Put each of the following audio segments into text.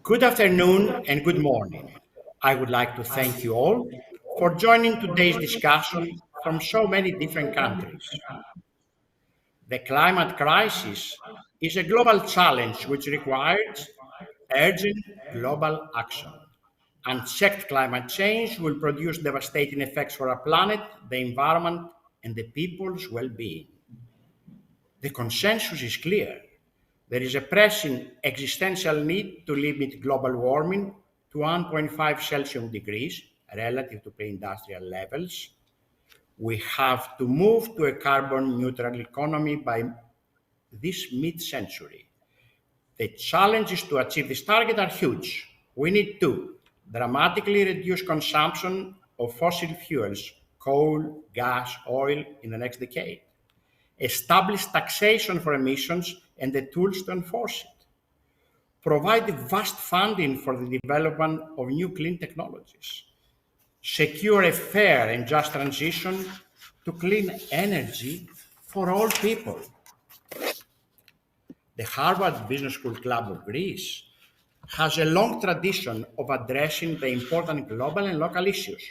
Good afternoon and good morning. I would like to thank you all for joining today's discussion from so many different countries. The climate crisis is a global challenge which requires urgent global action. Unchecked climate change will produce devastating effects for our planet, the environment, and the people's well being. The consensus is clear. There is a pressing existential need to limit global warming to 1.5 Celsius degrees relative to pre-industrial levels. We have to move to a carbon neutral economy by this mid-century. The challenges to achieve this target are huge. We need to dramatically reduce consumption of fossil fuels, coal, gas, oil in the next decade. Establish taxation for emissions and the tools to enforce it. Provide vast funding for the development of new clean technologies. Secure a fair and just transition to clean energy for all people. The Harvard Business School Club of Greece has a long tradition of addressing the important global and local issues.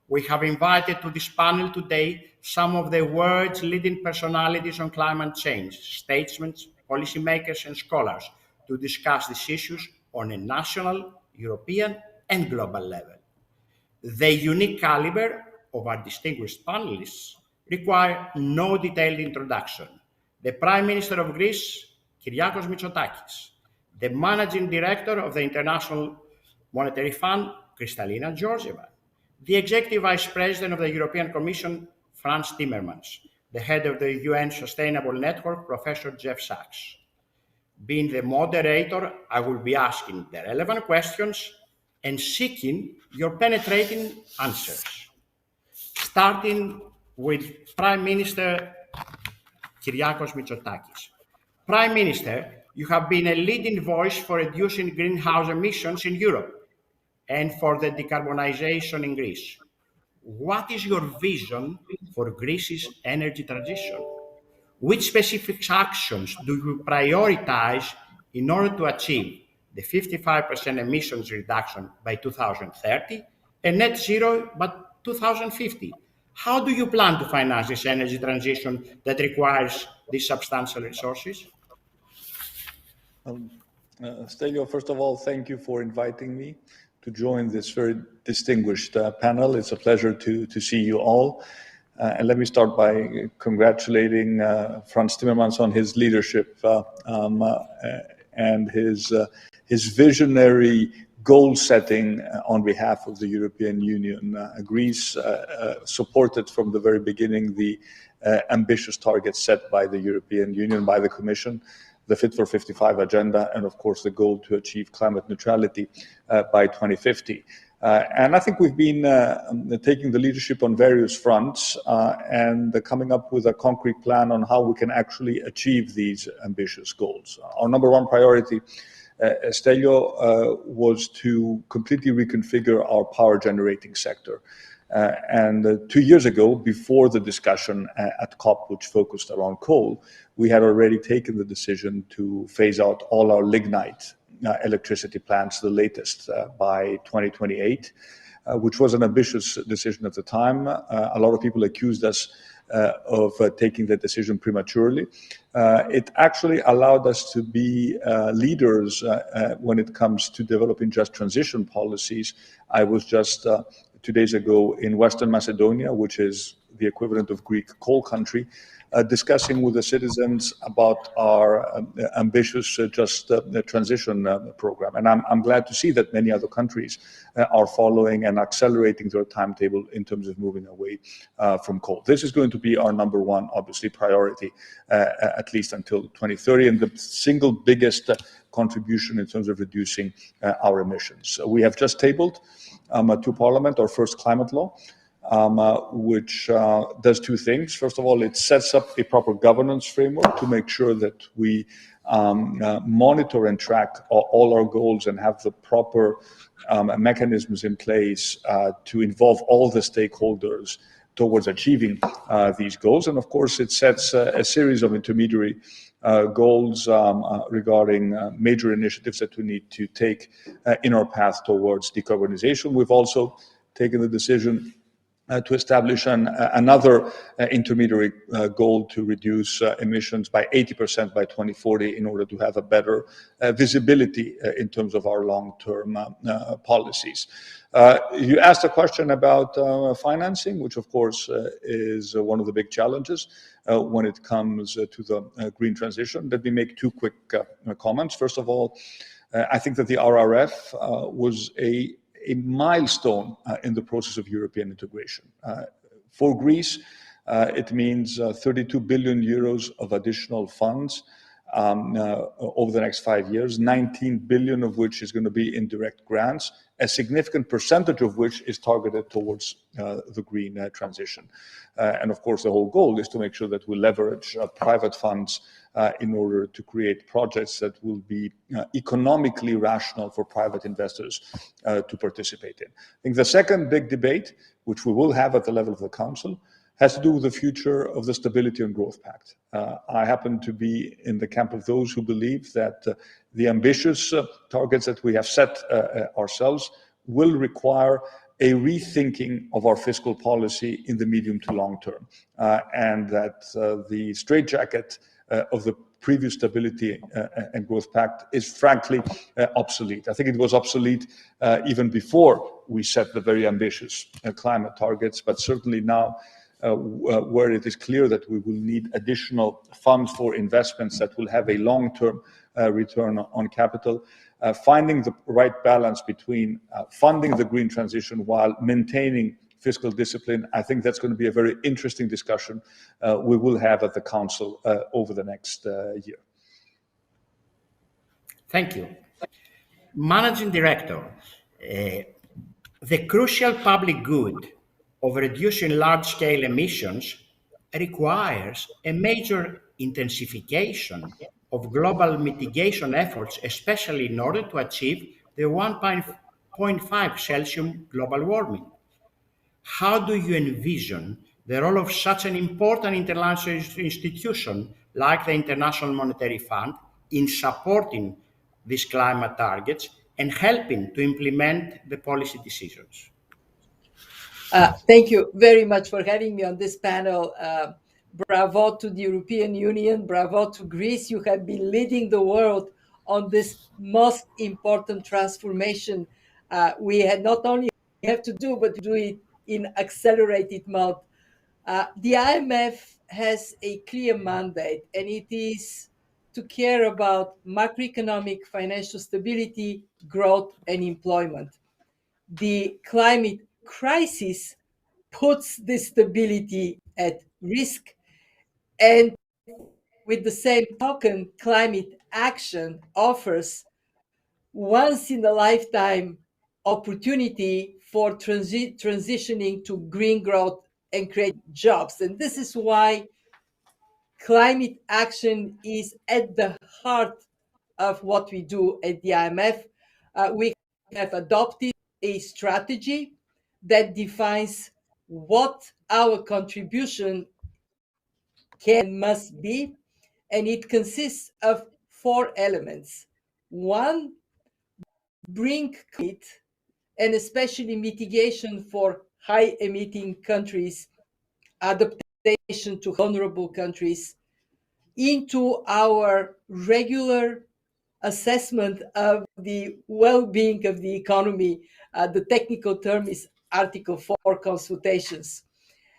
We have invited to this panel today some of the world's leading personalities on climate change, statesmen, policymakers, and scholars to discuss these issues on a national, European, and global level. The unique caliber of our distinguished panelists require no detailed introduction. The Prime Minister of Greece, Kyriakos Mitsotakis, the Managing Director of the International Monetary Fund, Kristalina Georgieva, the Executive Vice President of the European Commission, Frans Timmermans, the Head of the UN Sustainable Network, Professor Sachs. Being the moderator, I will be asking the relevant questions and seeking your penetrating answers. Starting with Prime Minister Kyriakos Mitsotakis. Prime Minister, you have been a leading voice for reducing greenhouse emissions in Europe and for the decarbonization in Greece. What is your vision for Greece's energy transition? Which specific actions do you prioritize in order to achieve the 55% emissions reduction by 2030 and net zero by 2050? How do you plan to finance this energy transition that requires these substantial resources? Stelios, first of all, thank you for inviting me to join this very distinguished panel. It's a pleasure to see you all. And let me start by congratulating Frans Timmermans on his leadership and his visionary goal setting on behalf of the European Union. Greece supported from the very beginning the ambitious targets set by the European Union, by the Commission, the Fit for 55 agenda, and of course the goal to achieve climate neutrality by 2050. And I think we've been taking the leadership on various fronts and coming up with a concrete plan on how we can actually achieve these ambitious goals. Our number one priority, Stelios, was to completely reconfigure our power generating sector. And 2 years ago, before the discussion at COP, which focused around coal, we had already taken the decision to phase out all our lignite electricity plants, the latest by 2028, which was an ambitious decision at the time. A lot of people accused us of taking the decision prematurely. It actually allowed us to be leaders when it comes to developing just transition policies. I was just 2 days ago in Western Macedonia, which is the equivalent of Greek coal country, discussing with the citizens about our ambitious transition program. And I'm glad to see that many other countries are following and accelerating their timetable in terms of moving away from coal. This is going to be our number one, obviously, priority, at least until 2030, and the single biggest contribution in terms of reducing our emissions. We have just tabled to Parliament our first climate law, which does two things. First of all, it sets up a proper governance framework to make sure that we monitor and track all our goals and have the proper mechanisms in place to involve all the stakeholders towards achieving these goals. And of course, it sets a series of intermediary goals regarding major initiatives that we need to take in our path towards decarbonization. We've also taken the decision to establish another intermediary goal to reduce emissions by 80% by 2040 in order to have a better visibility in terms of our long-term policies. You asked a question about financing, which of course is one of the big challenges when it comes to the green transition. Let me make two quick comments. First of all, I think that the RRF was a milestone in the process of European integration. For Greece, it means 32 billion euros of additional funds over the next 5 years, 19 billion of which is going to be in direct grants, a significant percentage of which is targeted towards the green transition. And of course, the whole goal is to make sure that we leverage private funds in order to create projects that will be economically rational for private investors to participate in. I think the second big debate, which we will have at the level of the Council, has to do with the future of the Stability and Growth Pact. I happen to be in the camp of those who believe that the ambitious targets that we have set ourselves will require a rethinking of our fiscal policy in the medium to long term, and that the straitjacket of the previous Stability and Growth Pact is frankly obsolete. I think it was obsolete even before we set the very ambitious climate targets, but certainly now where it is clear that we will need additional funds for investments that will have a long-term return on capital, finding the right balance between funding the green transition while maintaining fiscal discipline. I think that's going to be a very interesting discussion we will have at the Council over the next year. Thank you. Managing Director, the crucial public good of reducing large-scale emissions requires a major intensification of global mitigation efforts, especially in order to achieve the 1.5 Celsius global warming. How do you envision the role of such an important international institution like the International Monetary Fund in supporting these climate targets and helping to implement the policy decisions? Thank you very much for having me on this panel. Bravo to the European Union, bravo to Greece. You have been leading the world on this most important transformation. We had not only have to do, but do it in accelerated mode. The IMF has a clear mandate, and it is to care about macroeconomic financial stability, growth, and employment. The climate crisis puts this stability at risk, and with the same token, climate action offers once in a lifetime opportunity for transitioning to green growth and create jobs. And this is why climate action is at the heart of what we do at the IMF. We have adopted a strategy that defines what our contribution can and must be, and it consists of 4 elements. 1, bring climate, and especially mitigation for high-emitting countries, adaptation to vulnerable countries, into our regular assessment of the well-being of the economy. The technical term is Article 4 consultations,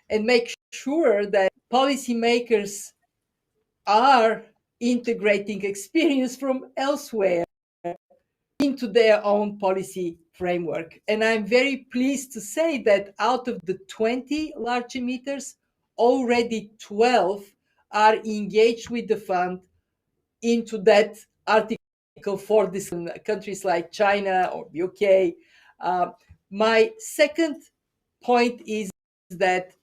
and make sure that policymakers are integrating experience from elsewhere into their own policy framework. And I'm very pleased to say that out of the 20 large emitters, already 12 are engaged with the fund into that Article 4 countries like China or UK. My second point is that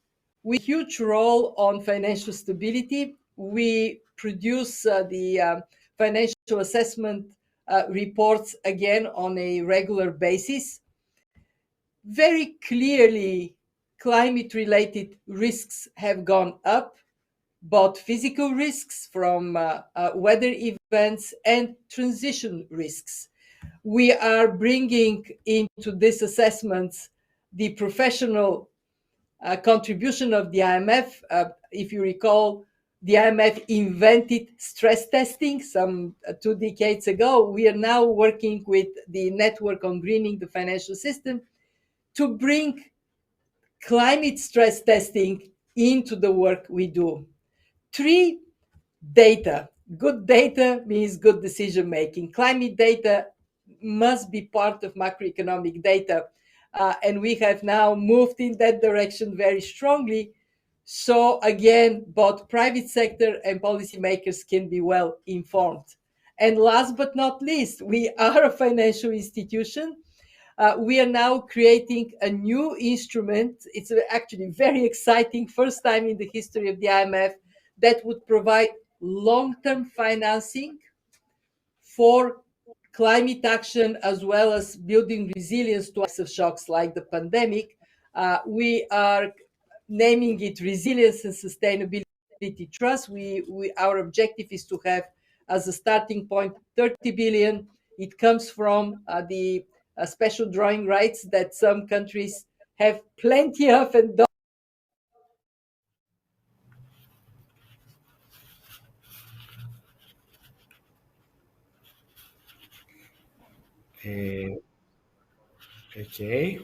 with huge role on financial stability, we produce the financial assessment reports again on a regular basis. Very clearly, climate-related risks have gone up, both physical risks from weather events and transition risks. We are bringing into this assessment the professional contribution of the IMF. If you recall, the IMF invented stress testing some 2 decades ago. We are now working with the Network on Greening the Financial System to bring climate stress testing into the work we do. 3, data. Good data means good decision making. Climate data must be part of macroeconomic data. And we have now moved in that direction very strongly. So again, both private sector and policymakers can be well informed. And last but not least, we are a financial institution. We are now creating a new instrument. It's actually very exciting, first time in the history of the IMF, that would provide long-term financing for climate action, as well as building resilience to types of shocks like the pandemic. We are naming it Resilience and Sustainability Trust. Our objective is to have as a starting point 30 billion. It comes from the special drawing rights that some countries have plenty of and don't. Okay.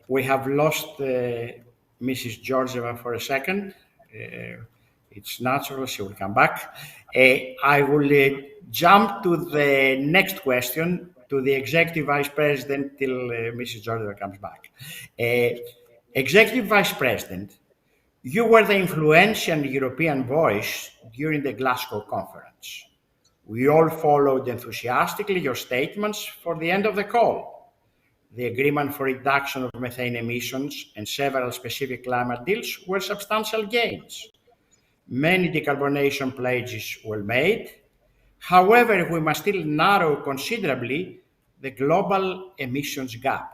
We have lost Mrs. Georgieva for a second. It's natural, she will come back. I will jump to the next question, to the Executive Vice President, till Mrs. Georgieva comes back. Executive Vice President, you were the influential European voice during the Glasgow conference. We all followed enthusiastically your statements for the end of the call. The agreement for reduction of methane emissions and several specific climate deals were substantial gains. Many decarbonation pledges were made. However, we must still narrow considerably the global emissions gap.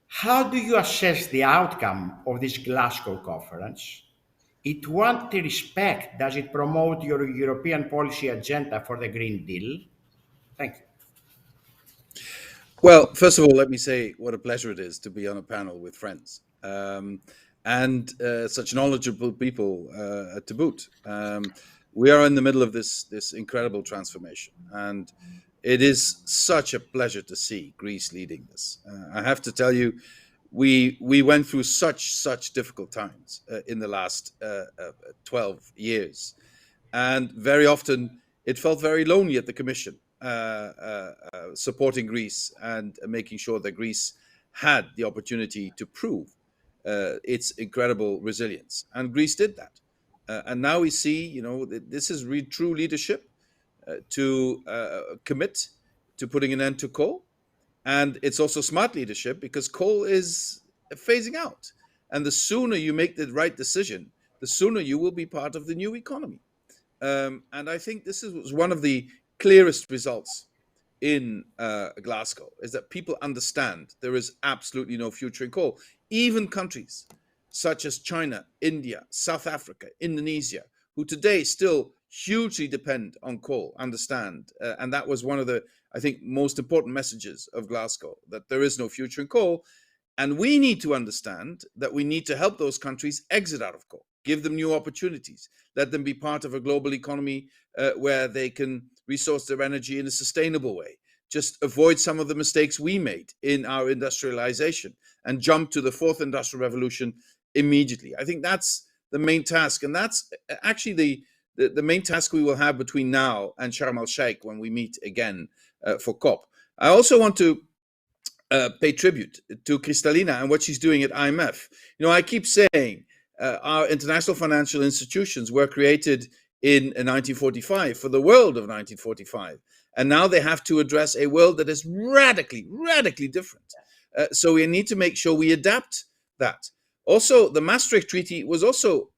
How do you assess the outcome of this Glasgow conference? In what respect does it promote your European policy agenda for the Green Deal? Thank you. Well, first of all, let me say what a pleasure it is to be on a panel with friends and such knowledgeable people to boot. We are in the middle of this incredible transformation, and it is such a pleasure to see Greece leading this. I have to tell you, we went through such difficult times in the last 12 years, and very often it felt very lonely at the Commission, supporting Greece and making sure that Greece had the opportunity to prove its incredible resilience, and Greece did that. And now we see, this is true leadership to commit to putting an end to coal. And it's also smart leadership because coal is phasing out. And the sooner you make the right decision, the sooner you will be part of the new economy. And I think this was one of the clearest results in Glasgow, is that people understand there is absolutely no future in coal. Even countries such as China, India, South Africa, Indonesia, who today still hugely depend on coal, understand. And that was one of the, I think, most important messages of Glasgow, that there is no future in coal. And we need to understand that we need to help those countries exit out of coal, give them new opportunities, let them be part of a global economy where they can resource their energy in a sustainable way, just avoid some of the mistakes we made in our industrialization and jump to the fourth industrial revolution immediately. I think that's the main task. And that's actually the main task we will have between now and Sharm el-Sheikh when we meet again for COP. I also want to pay tribute to Kristalina and what she's doing at IMF. I keep saying our international financial institutions were created in 1945 for the world of 1945. And now they have to address a world that is radically different. So we need to make sure we adapt that. Also, the Maastricht Treaty was also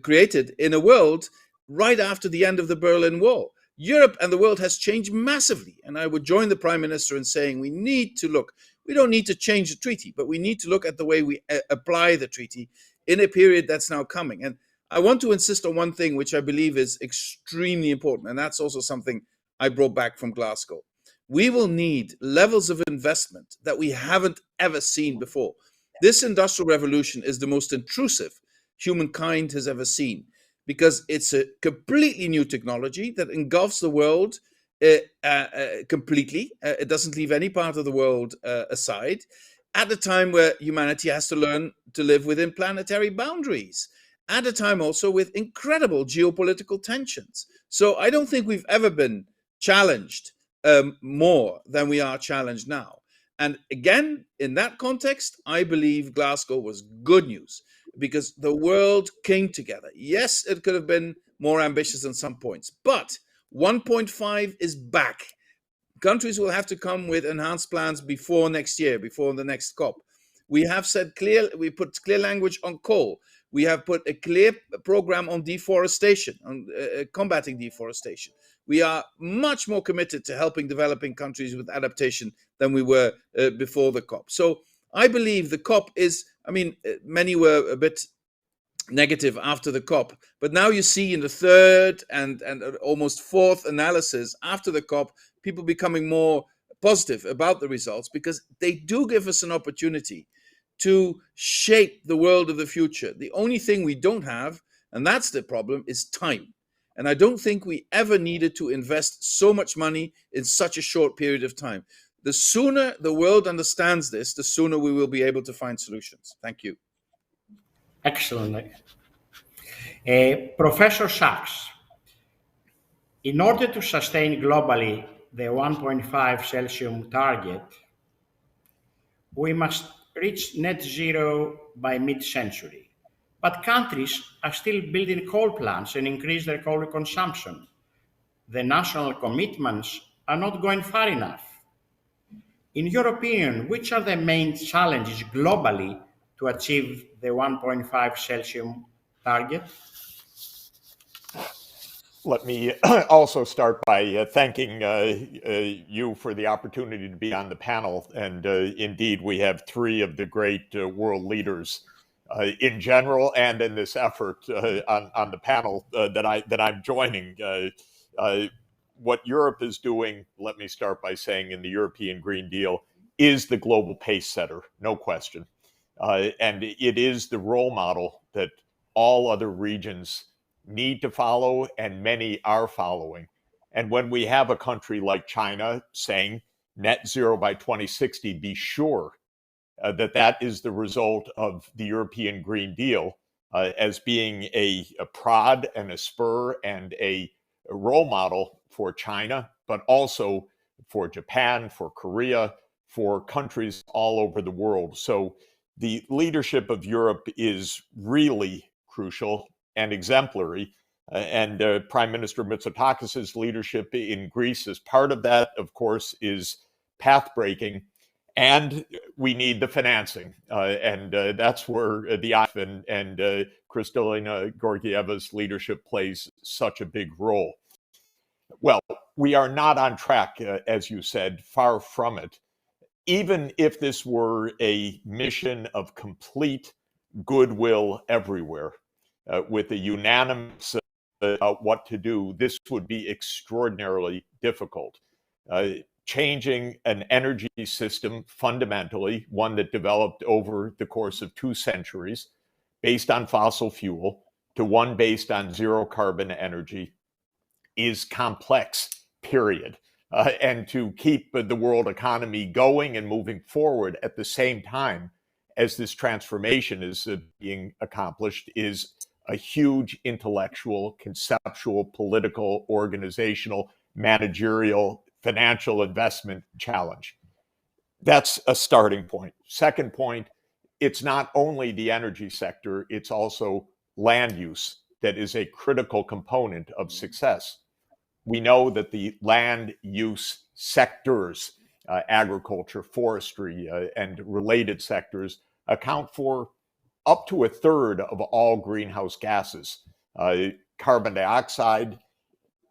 created in a world right after the end of the Berlin Wall. Europe and the world has changed massively. And I would join the Prime Minister in saying we need to look. We don't need to change the treaty, but we need to look at the way we apply the treaty in a period that's now coming. And I want to insist on one thing, which I believe is extremely important, and that's also something I brought back from Glasgow. We will need levels of investment that we haven't ever seen before. This industrial revolution is the most intrusive humankind has ever seen, because it's a completely new technology that engulfs the world completely. It doesn't leave any part of the world aside, at a time where humanity has to learn to live within planetary boundaries, at a time also with incredible geopolitical tensions. So I don't think we've ever been challenged more than we are challenged now. And again, in that context, I believe Glasgow was good news, because the world came together. Yes, it could have been more ambitious on some points, but 1.5 is back. Countries will have to come with enhanced plans before next year, before the next COP. We have said we put clear language on coal. We have put a clear program on deforestation, on combating deforestation. We are much more committed to helping developing countries with adaptation than we were before the COP. So I believe the COP is, many were a bit negative after the COP, but now you see in the third and almost fourth analysis after the COP, people becoming more positive about the results, because they do give us an opportunity to shape the world of the future. The only thing we don't have, and that's the problem, is time. And I don't think we ever needed to invest so much money in such a short period of time. The sooner the world understands this, the sooner we will be able to find solutions. Thank you. Excellent. Professor Sachs, in order to sustain globally the 1.5 Celsius target, we must reach net zero by mid-century. But countries are still building coal plants and increase their coal consumption. The national commitments are not going far enough. In your opinion, which are the main challenges globally to achieve the 1.5 Celsius target? Let me also start by thanking you for the opportunity to be on the panel. And indeed, we have three of the great world leaders in general and in this effort on the panel that I'm joining. What Europe is doing, let me start by saying, in the European Green Deal, is the global pace setter, no question. And it is the role model that all other regions need to follow, and many are following. And when we have a country like China saying net zero by 2060, be sure that is the result of the European Green Deal as being a prod and a spur and a role model for China, but also for Japan, for Korea, for countries all over the world. So the leadership of Europe is really crucial and exemplary. And Prime Minister Mitsotakis' leadership in Greece is part of that, of course, is path-breaking. And we need the financing. And that's where the IF and Kristalina Georgieva's leadership plays such a big role. Well, we are not on track, as you said, far from it. Even if this were a mission of complete goodwill everywhere, with a unanimous what to do, this would be extraordinarily difficult. Changing an energy system fundamentally, one that developed over the course of 2 centuries, based on fossil fuel, to one based on zero carbon energy, is complex, period. And to keep the world economy going and moving forward at the same time as this transformation is being accomplished is a huge intellectual, conceptual, political, organizational, managerial, financial investment challenge. That's a starting point. Second point, it's not only the energy sector, it's also land use that is a critical component of success. We know that the land use sectors, agriculture, forestry, and related sectors account for up to a third of all greenhouse gases, carbon dioxide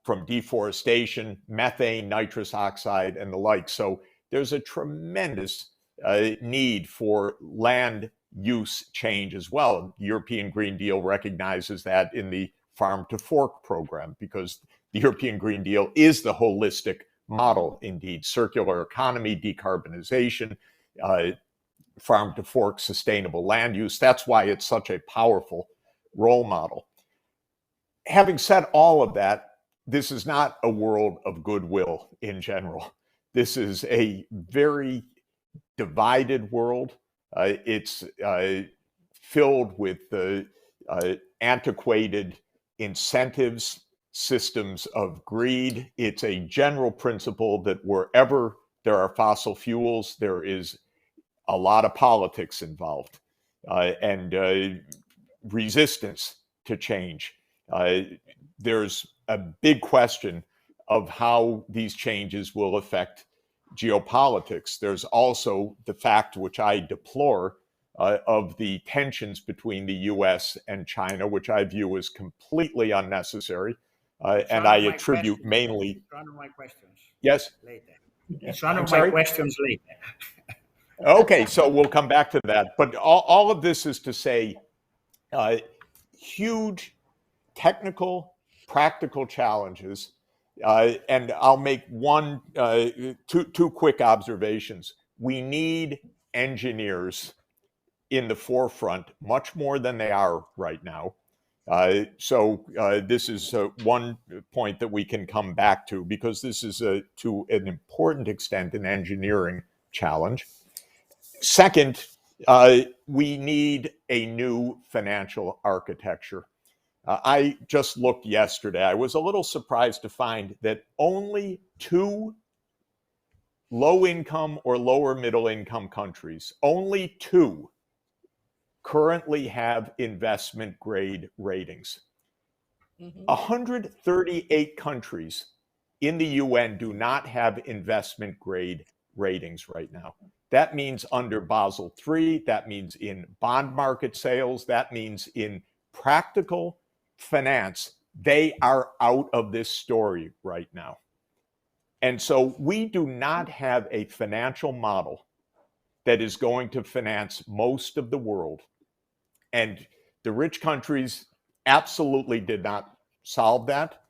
from deforestation, methane, nitrous oxide, and the like. So there's a tremendous need for land use change as well. The European Green Deal recognizes that in the Farm to Fork program, because the European Green Deal is the holistic model, indeed. Circular economy, decarbonization, farm to fork, sustainable land use. That's why it's such a powerful role model. Having said all of that, this is not a world of goodwill in general. This is a very divided world. It's filled with antiquated incentives, systems of greed. It's a general principle that wherever there are fossil fuels, there is a lot of politics involved and resistance to change. There's a big question of how these changes will affect geopolitics. There's also the fact, which I deplore, of the tensions between the US and China, which I view as completely unnecessary. And I attribute mainly. It's one of my questions. Yes? Later. It's one of my questions later. Okay, so we'll come back to that. But all of this is to say huge technical, practical challenges. And I'll make two quick observations. We need engineers in the forefront much more than they are right now. So this is one point that we can come back to, because this is to an important extent an engineering challenge. Second, we need a new financial architecture. I just looked yesterday. I was a little surprised to find that only 2 low-income or lower middle-income countries, only 2, currently have investment grade ratings. 138 countries in the UN do not have investment grade ratings right now. That means under Basel III, that means in bond market sales, that means in practical finance, they are out of this story right now. And so we do not have a financial model that is going to finance most of the world. And the rich countries absolutely did not solve that.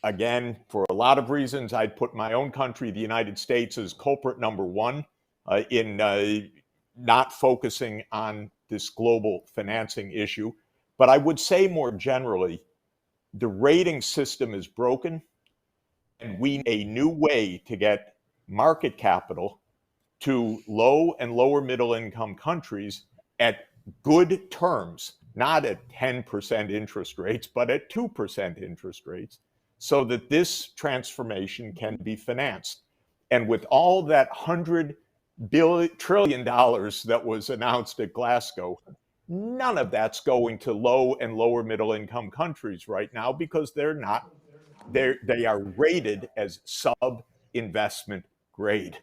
Again, for a lot of reasons, I'd put my own country, the United States, as culprit number one in not focusing on this global financing issue. But I would say more generally, the rating system is broken, and we need a new way to get market capital to low and lower middle income countries at good terms, not at 10% interest rates, but at 2% interest rates, so that this transformation can be financed. And with all that $100 trillion that was announced at Glasgow, none of that's going to low and lower middle income countries right now, because they are rated as sub-investment grade.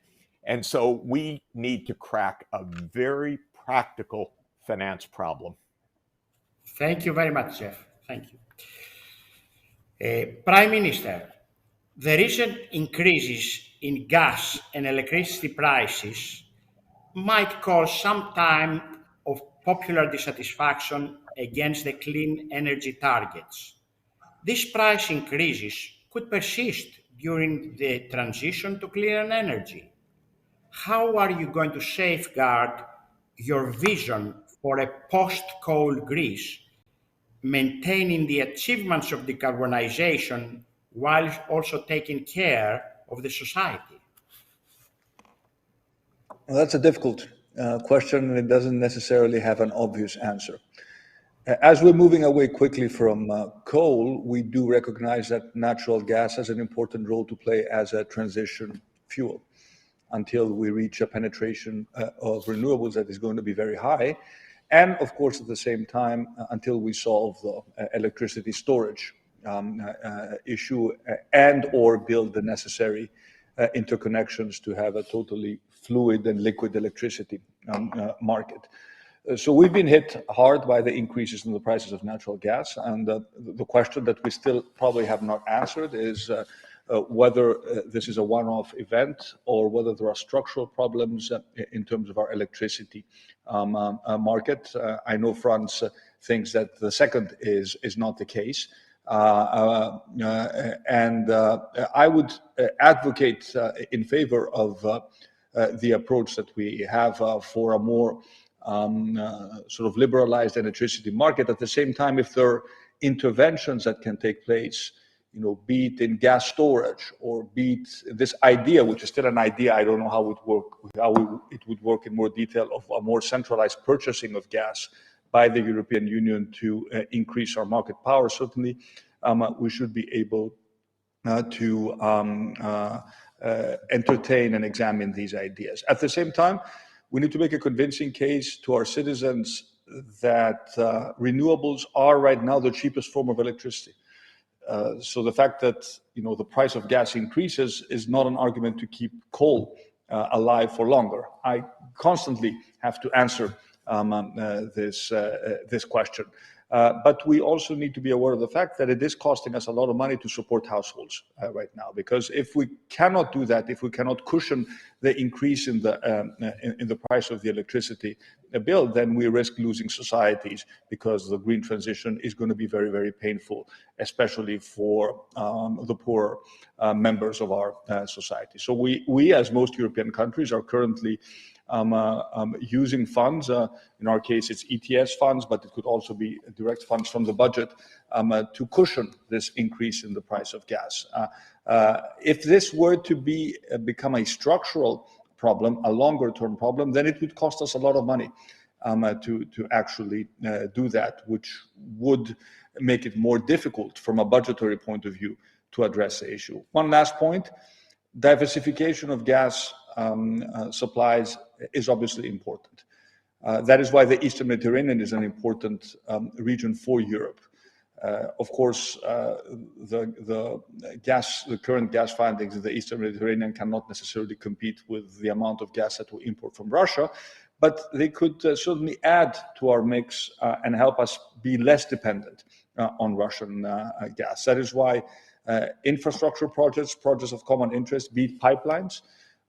And so we need to crack a very practical finance problem. Thank you very much, Jeff. Thank you. Prime Minister, the recent increases in gas and electricity prices might cause some time of popular dissatisfaction against the clean energy targets. These price increases could persist during the transition to cleaner energy. How are you going to safeguard your vision for a post-coal Greece, maintaining the achievements of decarbonization while also taking care of the society? Well, that's a difficult question, and it doesn't necessarily have an obvious answer. As we're moving away quickly from coal, we do recognize that natural gas has an important role to play as a transition fuel until we reach a penetration of renewables that is going to be very high. And of course, at the same time, until we solve the electricity storage issue and or build the necessary interconnections to have a totally fluid and liquid electricity market. So we've been hit hard by the increases in the prices of natural gas. And the question that we still probably have not answered is whether this is a one-off event or whether there are structural problems in terms of our electricity market. I know Frans thinks that the second is not the case. And I would advocate in favor of the approach that we have for a more sort of liberalized electricity market. At the same time, if there are interventions that can take place, be it in gas storage or be it this idea, which is still an idea, I don't know how it would work in more detail, of a more centralized purchasing of gas by the European Union to increase our market power. Certainly, we should be able to entertain and examine these ideas. At the same time, we need to make a convincing case to our citizens that renewables are right now the cheapest form of electricity. So the fact that the price of gas increases is not an argument to keep coal alive for longer. I constantly have to answer this question. But we also need to be aware of the fact that it is costing us a lot of money to support households right now. Because if we cannot do that, if we cannot cushion the increase in the price of the electricity bill, then we risk losing societies, because the green transition is going to be very, very painful, especially for the poorer members of our society. So we, as most European countries, are currently using funds. In our case, it's ETS funds, but it could also be direct funds from the budget to cushion this increase in the price of gas. If this were to become a structural problem, a longer-term problem, then it would cost us a lot of money to actually do that, which would make it more difficult from a budgetary point of view to address the issue. One last point: diversification of gas supplies is obviously important. That is why the Eastern Mediterranean is an important region for Europe. Of course, the current gas findings in the Eastern Mediterranean cannot necessarily compete with the amount of gas that we import from Russia, but they could certainly add to our mix and help us be less dependent on Russian gas. That is why infrastructure projects of common interest, be it pipelines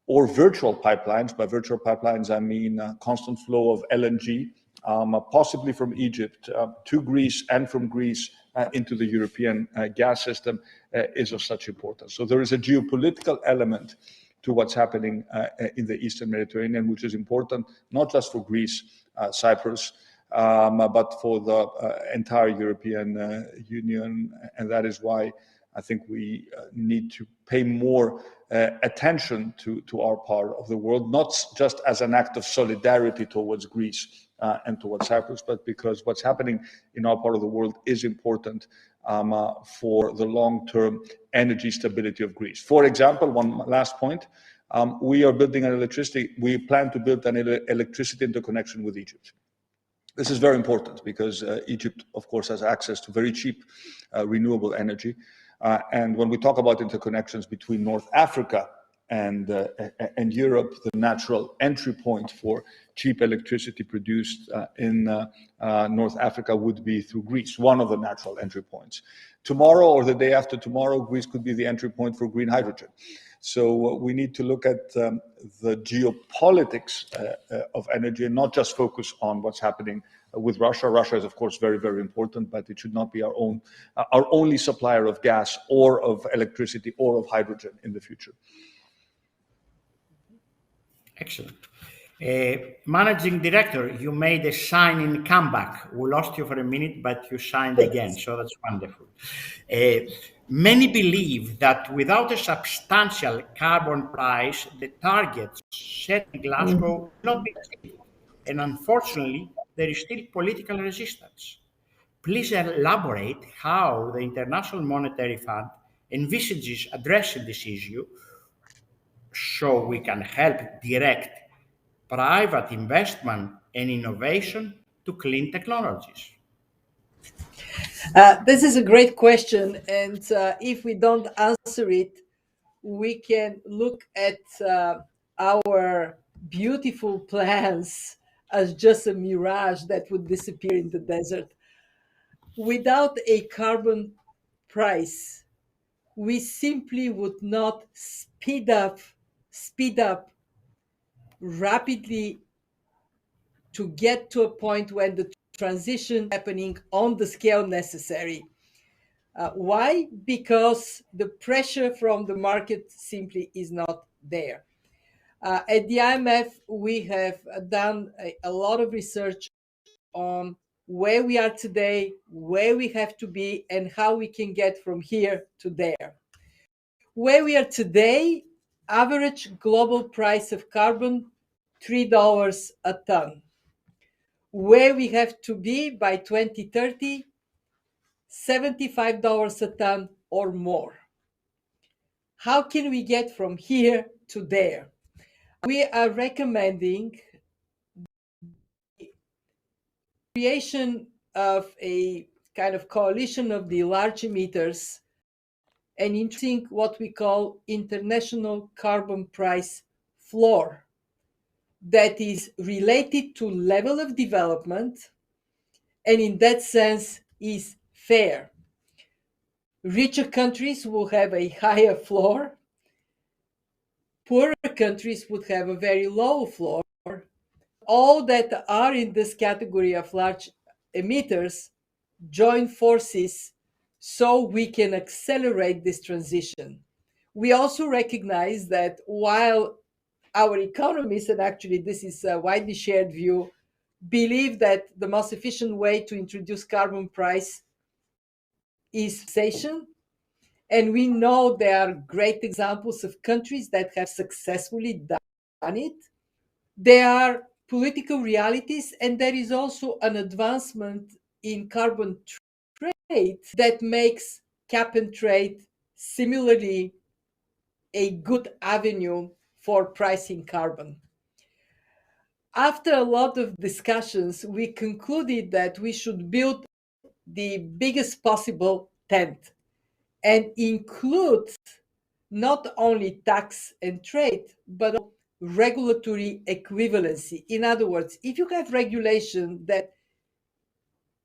or virtual pipelines. By virtual pipelines, I mean constant flow of LNG, possibly from Egypt to Greece, and from Greece into the European gas system, is of such importance. So there is a geopolitical element to what's happening in the Eastern Mediterranean, which is important not just for Greece, Cyprus, but for the entire European Union. And that is why I think we need to pay more attention to our part of the world, not just as an act of solidarity towards Greece and towards Cyprus, but because what's happening in our part of the world is important for the long-term energy stability of Greece. For example, one last point, we plan to build an electricity interconnection with Egypt. This is very important because Egypt, of course, has access to very cheap renewable energy. And when we talk about interconnections between North Africa and Europe, the natural entry point for cheap electricity produced in North Africa would be through Greece, one of the natural entry points. Tomorrow or the day after tomorrow, Greece could be the entry point for green hydrogen. So we need to look at the geopolitics of energy and not just focus on what's happening with Russia. Russia is, of course, very, very important, but it should not be our only supplier of gas or of electricity or of hydrogen in the future. Excellent. Managing Director, you made a sign-in comeback. We lost you for a minute, but you signed again, so that's wonderful. Many believe that without a substantial carbon price, the targets set in Glasgow will not be achieved. And unfortunately, there is still political resistance. Please elaborate how the International Monetary Fund envisages addressing this issue so we can help direct private investment and innovation to clean technologies. This is a great question, and if we don't answer it, we can look at our beautiful plans as just a mirage that would disappear in the desert. Without a carbon price, we simply would not speed up rapidly to get to a point when the transition happening on the scale necessary. Why? Because the pressure from the market simply is not there. At the IMF, we have done a lot of research on where we are today, where we have to be, and how we can get from here to there. Where we are today, average global price of carbon, $3 a ton. Where we have to be by 2030, $75 a ton or more. How can we get from here to there? We are recommending the creation of a kind of coalition of the large emitters and introducing what we call international carbon price floor that is related to level of development and in that sense is fair. Richer countries will have a higher floor. Poorer countries would have a very low floor. All that are in this category of large emitters join forces so we can accelerate this transition. We also recognize that while our economists, and actually this is a widely shared view, believe that the most efficient way to introduce carbon price is taxation. And we know there are great examples of countries that have successfully done it. There are political realities, and there is also an advancement in carbon trade that makes cap and trade similarly a good avenue for pricing carbon. After a lot of discussions, we concluded that we should build the biggest possible tent and include not only tax and trade, but regulatory equivalency. In other words, if you have regulation that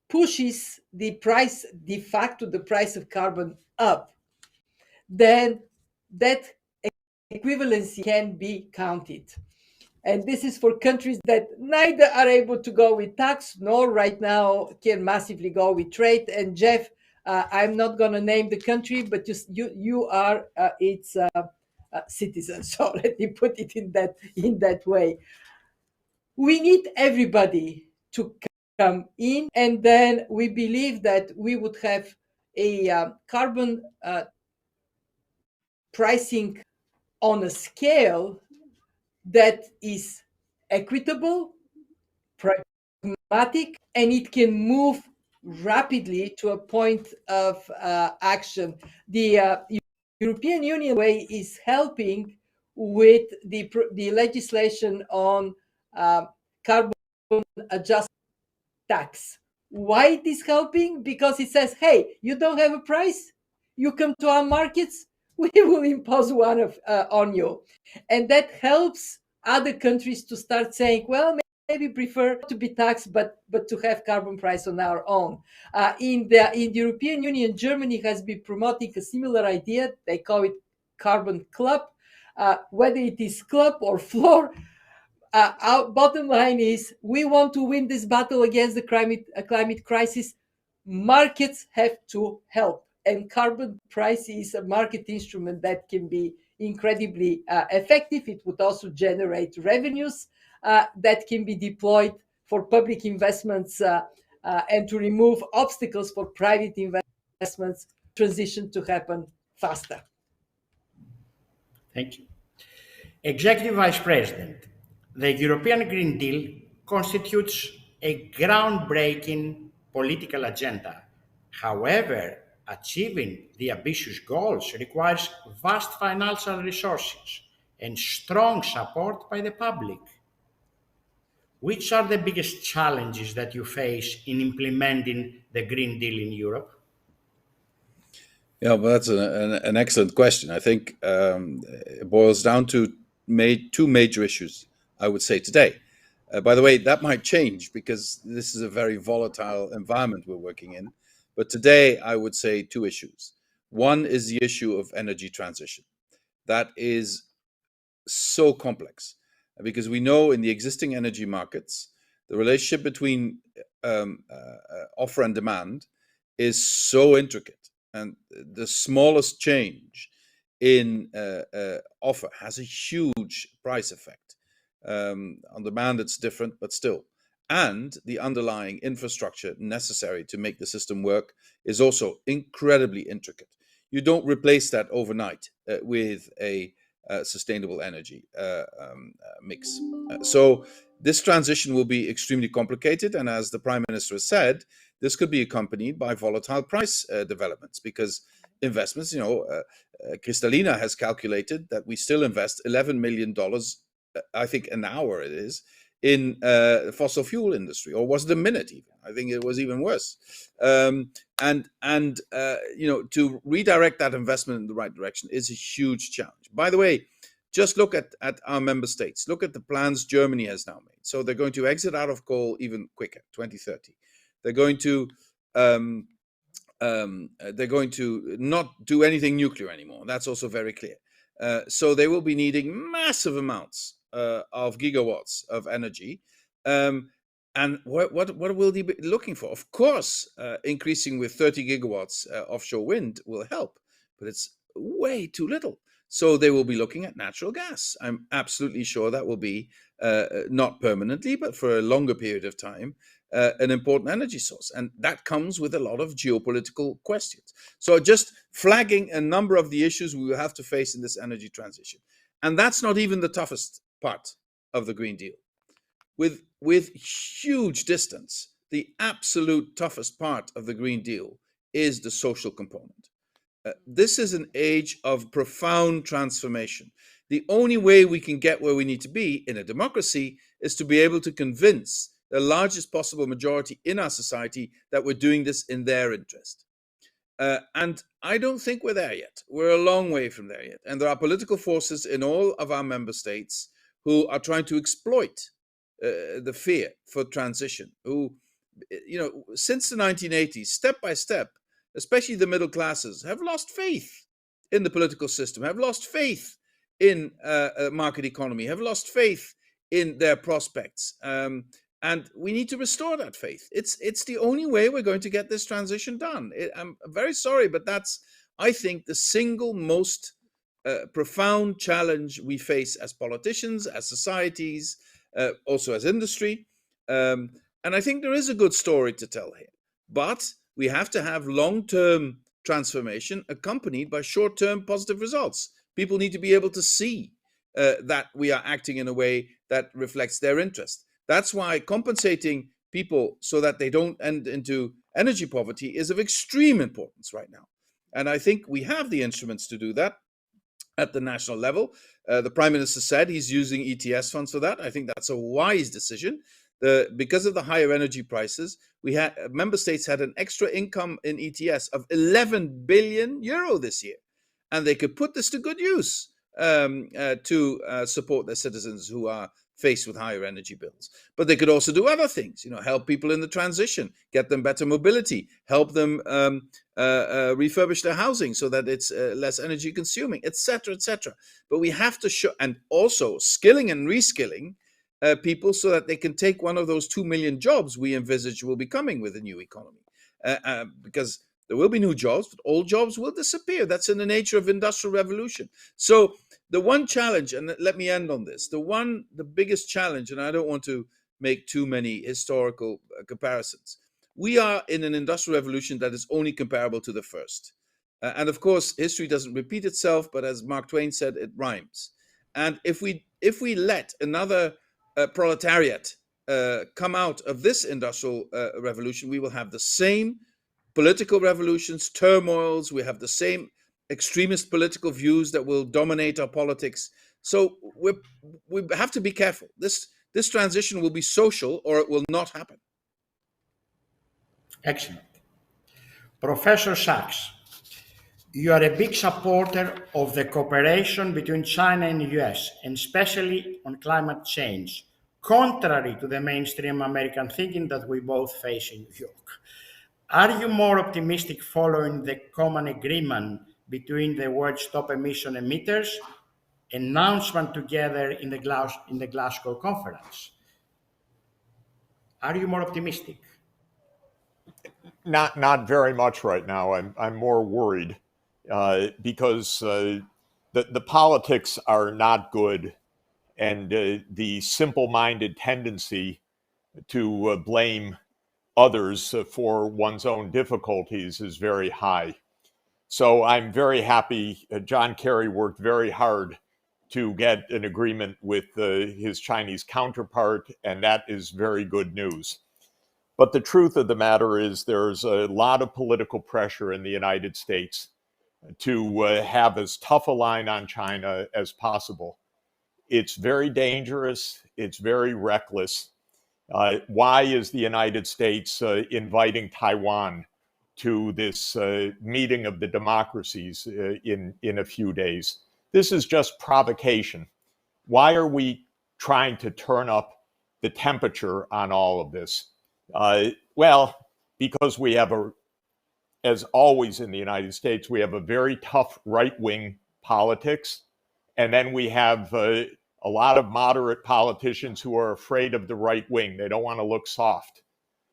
pushes the price, de facto, the price of carbon up, then that equivalency can be counted. And this is for countries that neither are able to go with tax nor right now can massively go with trade. And Jeff, I'm not going to name the country, but you are its citizen. So let me put it in that way. We need everybody to come in, and then we believe that we would have a carbon pricing on a scale that is equitable, pragmatic, and it can move rapidly to a point of action. The European Union way is helping with the legislation on carbon adjustment tax. Why it is helping? Because it says, hey, you don't have a price, you come to our markets, we will impose one on you. And that helps other countries to start saying, well, maybe prefer to be taxed, but to have carbon price on our own. In the European Union, Germany has been promoting a similar idea. They call it carbon club. Whether it is club or floor, our bottom line is we want to win this battle against the climate crisis. Markets have to help. And carbon price is a market instrument that can be incredibly effective. It would also generate revenues that can be deployed for public investments and to remove obstacles for private investments, transition to happen faster. Thank you. Executive Vice President, the European Green Deal constitutes a groundbreaking political agenda. However, achieving the ambitious goals requires vast financial resources and strong support by the public. Which are the biggest challenges that you face in implementing the Green Deal in Europe? Yeah, well, that's an excellent question. I think it boils down to two major issues, I would say, today. By the way, that might change because this is a very volatile environment we're working in. But today, I would say two issues. One is the issue of energy transition. That is so complex because we know in the existing energy markets, the relationship between offer and demand is so intricate, and the smallest change in offer has a huge price effect. On demand, it's different, but still. And the underlying infrastructure necessary to make the system work is also incredibly intricate. You don't replace that overnight with a sustainable energy mix. So this transition will be extremely complicated. And as the Prime Minister has said, this could be accompanied by volatile price developments because investments, Kristalina has calculated that we still invest $11 million, I think an hour it is, in the fossil fuel industry, or was it a minute even? I think it was even worse. To redirect that investment in the right direction is a huge challenge. By the way, just look at our member states. Look at the plans Germany has now made. So they're going to exit out of coal even quicker, 2030. They're going to not do anything nuclear anymore. That's also very clear. So they will be needing massive amounts of gigawatts of energy. And what will they be looking for? Of course, increasing with 30 gigawatts offshore wind will help, but it's way too little. So they will be looking at natural gas. I'm absolutely sure that will be not permanently, but for a longer period of time, an important energy source. And that comes with a lot of geopolitical questions. So just flagging a number of the issues we will have to face in this energy transition. And that's not even the toughest part of the Green Deal. With huge distance, the absolute toughest part of the Green Deal is the social component. This is an age of profound transformation. The only way we can get where we need to be in a democracy is to be able to convince the largest possible majority in our society that we're doing this in their interest. And I don't think we're there yet. We're a long way from there yet. And there are political forces in all of our member states who are trying to exploit the fear for transition, who, since the 1980s, step by step, especially the middle classes, have lost faith in the political system, have lost faith in a market economy, have lost faith in their prospects. And we need to restore that faith. It's the only way we're going to get this transition done. I'm very sorry, but that's, I think, the single most profound challenge we face as politicians, as societies, also as industry. And I think there is a good story to tell here. But we have to have long-term transformation accompanied by short-term positive results. People need to be able to see that we are acting in a way that reflects their interest. That's why compensating people so that they don't end into energy poverty is of extreme importance right now. And I think we have the instruments to do that at the national level. The Prime Minister said he's using ETS funds for that. I think that's a wise decision. Because of the higher energy prices, member states had an extra income in ETS of 11 billion euro this year. And they could put this to good use to support their citizens who are faced with higher energy bills. But they could also do other things, help people in the transition, get them better mobility, help them refurbish their housing so that it's less energy consuming, etc., etc. But we have to show, and also skilling and reskilling people so that they can take one of those 2 million jobs we envisage will be coming with the new economy. Because there will be new jobs, but old jobs will disappear. That's in the nature of industrial revolution. So the one challenge, and let me end on this, the biggest challenge, and I don't want to make too many historical comparisons. We are in an industrial revolution that is only comparable to the first. And of course, history doesn't repeat itself, but as Mark Twain said, it rhymes. And if we let another proletariat come out of this industrial revolution, we will have the same political revolutions, turmoils. We have the same extremist political views that will dominate our politics. So we have to be careful. This transition will be social or it will not happen. Excellent. Professor Sachs, you are a big supporter of the cooperation between China and the US, and especially on climate change, contrary to the mainstream American thinking that we both face in New York. Are you more optimistic following the common agreement between the world's top emission emitters announcement together in the Glasgow conference? Are you more optimistic? Not very much right now. I'm more worried because the politics are not good, and the simple-minded tendency to blame others for one's own difficulties is very high. So I'm very happy. John Kerry worked very hard to get an agreement with his Chinese counterpart, and that is very good news. But the truth of the matter is there's a lot of political pressure in the United States to have as tough a line on China as possible. It's very dangerous. It's very reckless. Why is the United States inviting Taiwan to this meeting of the democracies in a few days? This is just provocation. Why are we trying to turn up the temperature on all of this? Well, because we have as always in the United States, we have a very tough right-wing politics, and then we have a lot of moderate politicians who are afraid of the right wing. They don't want to look soft.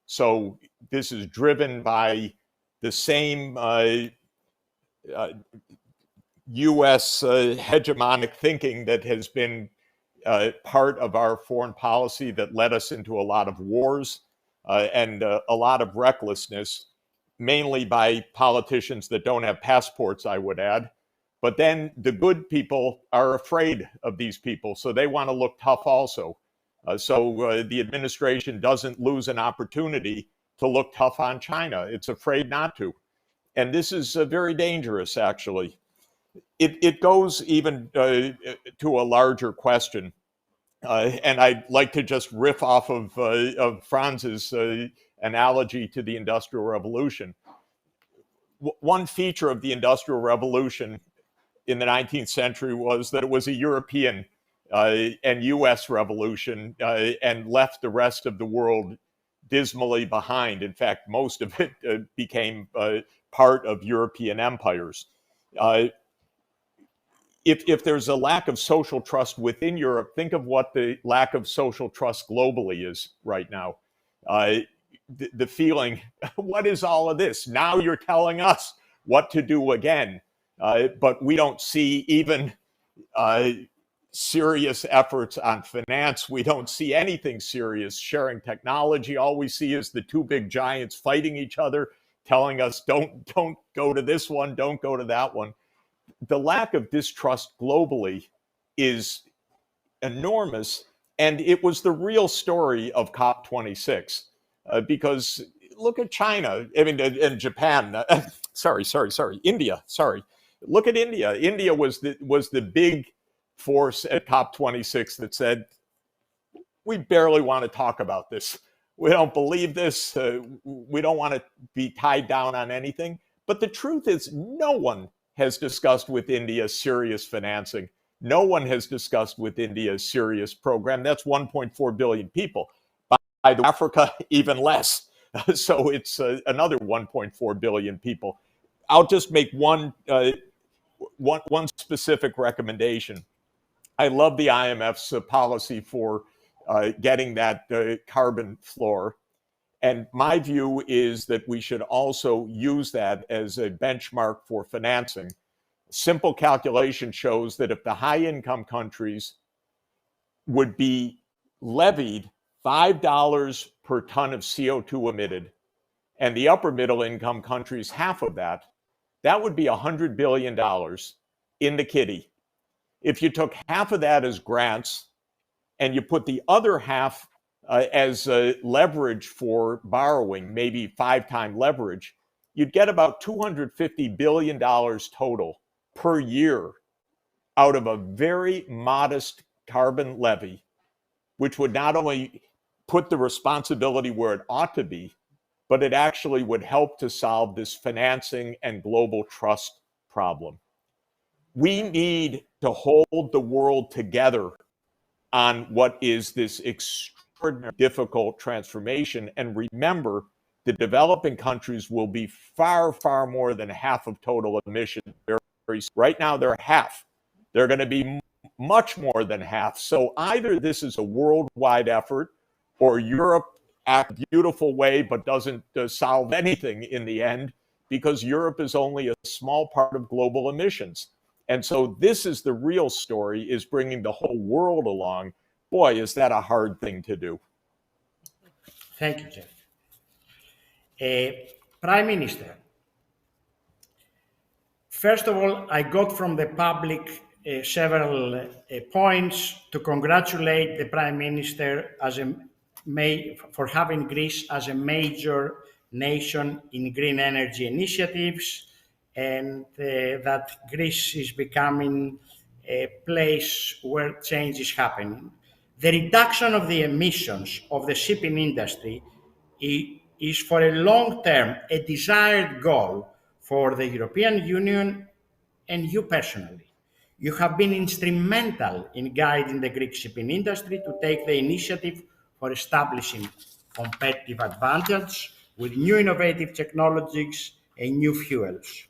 So this is driven by the same U.S. Hegemonic thinking that has been part of our foreign policy that led us into a lot of wars and a lot of recklessness, mainly by politicians that don't have passports, I would add. But then the good people are afraid of these people, so they want to look tough also. So the administration doesn't lose an opportunity to look tough on China. It's afraid not to. And this is very dangerous, actually. It goes even to a larger question. And I'd like to just riff off of Franz's analogy to the Industrial Revolution. One feature of the Industrial Revolution in the 19th century was that it was a European and US revolution and left the rest of the world dismally behind. In fact, most of it became part of European empires. If there's a lack of social trust within Europe, think of what the lack of social trust globally is right now. The feeling, what is all of this? Now you're telling us what to do again. But we don't see even serious efforts on finance. We don't see anything serious sharing technology. All we see is the two big giants fighting each other, telling us don't go to this one, don't go to that one. The lack of distrust globally is enormous, and it was the real story of COP26 because look at China, I mean, and Japan. India. Look at India. India was the big force at COP26 that said, we barely want to talk about this. We don't believe this. We don't want to be tied down on anything. But the truth is, no one has discussed with India serious financing. No one has discussed with India a serious program. That's 1.4 billion people. By the way, Africa, even less. So it's another 1.4 billion people. I'll just make one specific recommendation. I love the IMF's policy for getting that carbon floor. And my view is that we should also use that as a benchmark for financing. Simple calculation shows that if the high-income countries would be levied $5 per ton of CO2 emitted, and the upper middle income countries half of that, that would be $100 billion in the kitty. If you took half of that as grants and you put the other half as leverage for borrowing, maybe 5-time leverage, you'd get about $250 billion total per year out of a very modest carbon levy, which would not only put the responsibility where it ought to be, but it actually would help to solve this financing and global trust problem. We need to hold the world together on what is this extraordinary difficult transformation. And remember the developing countries will be far, far more than half of total emissions. Right now, they're half. They're going to be much more than half. So either this is a worldwide effort, or Europe acts a beautiful way but doesn't solve anything in the end, because Europe is only a small part of global emissions. And so this is the real story, is bringing the whole world along. Boy, is that a hard thing to do. Thank you, Jeff. Prime Minister, first of all, I got from the public several points to congratulate the Prime Minister for having Greece as a major nation in green energy initiatives, and that Greece is becoming a place where change is happening. The reduction of the emissions of the shipping industry is for a long term a desired goal for the European Union and you personally. You have been instrumental in guiding the Greek shipping industry to take the initiative for establishing competitive advantage with new innovative technologies and new fuels.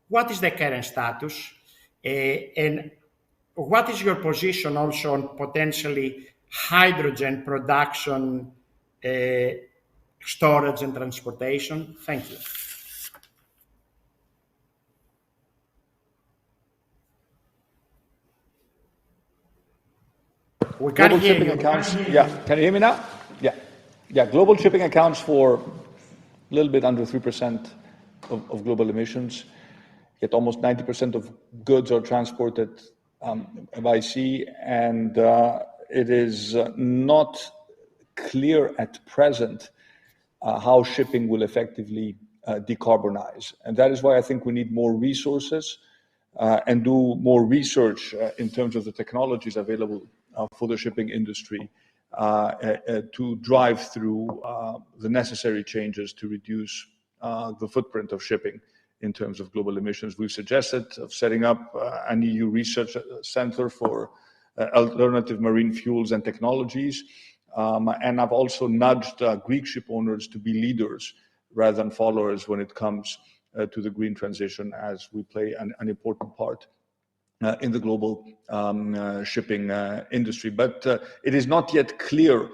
What is the current status? And what is your position also on potentially hydrogen production, storage and transportation? Thank you. We can't Global hear shipping you. accounts. Yeah, can you hear me now? Yeah. Global shipping accounts for a little bit under 3% of global emissions. Yet almost 90% of goods are transported by sea, and it is not clear at present how shipping will effectively decarbonize. And that is why I think we need more resources and do more research in terms of the technologies available for the shipping industry to drive through the necessary changes to reduce the footprint of shipping in terms of global emissions. We've suggested of setting up an EU research center for alternative marine fuels and technologies. And I've also nudged Greek ship owners to be leaders rather than followers when it comes to the green transition, as we play an important part in the global shipping industry. But it is not yet clear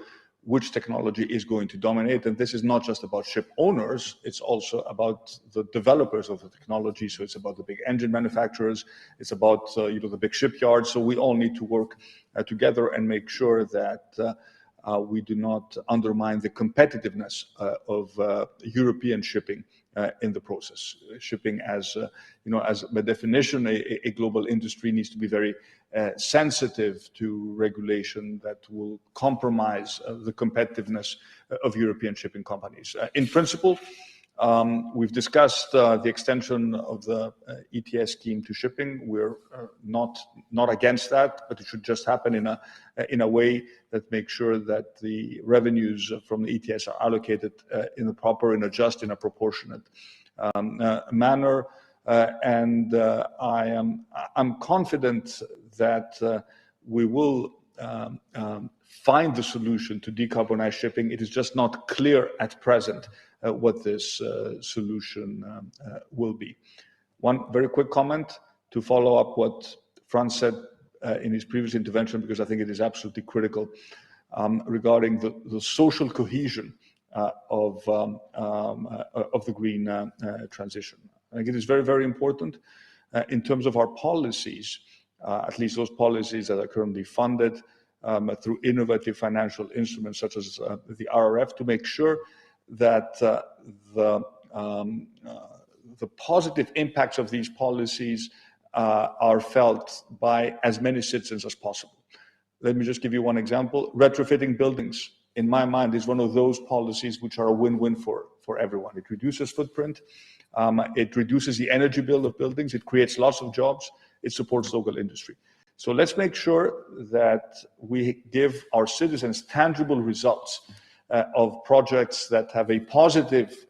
which technology is going to dominate. And this is not just about ship owners, it's also about the developers of the technology. So it's about the big engine manufacturers, it's about the big shipyards. So we all need to work together and make sure that we do not undermine the competitiveness of European shipping in the process. Shipping, as by definition, a global industry, needs to be very sensitive to regulation that will compromise the competitiveness of European shipping companies. In principle, we've discussed the extension of the ETS scheme to shipping. We're not against that, but it should just happen in a way that makes sure that the revenues from the ETS are allocated in a just, in a proportionate manner. And I'm confident that we will find the solution to decarbonize shipping. It is just not clear at present what this solution will be. One very quick comment to follow up what Frans said in his previous intervention, because I think it is absolutely critical regarding the social cohesion of the green transition. I think it is very, very important in terms of our policies, at least those policies that are currently funded through innovative financial instruments such as the RRF, to make sure that the positive impacts of these policies are felt by as many citizens as possible. Let me just give you one example. Retrofitting buildings, in my mind, is one of those policies which are a win-win for everyone. It reduces footprint, it reduces the energy bill of buildings, it creates lots of jobs, it supports local industry. So let's make sure that we give our citizens tangible results of projects that have a positive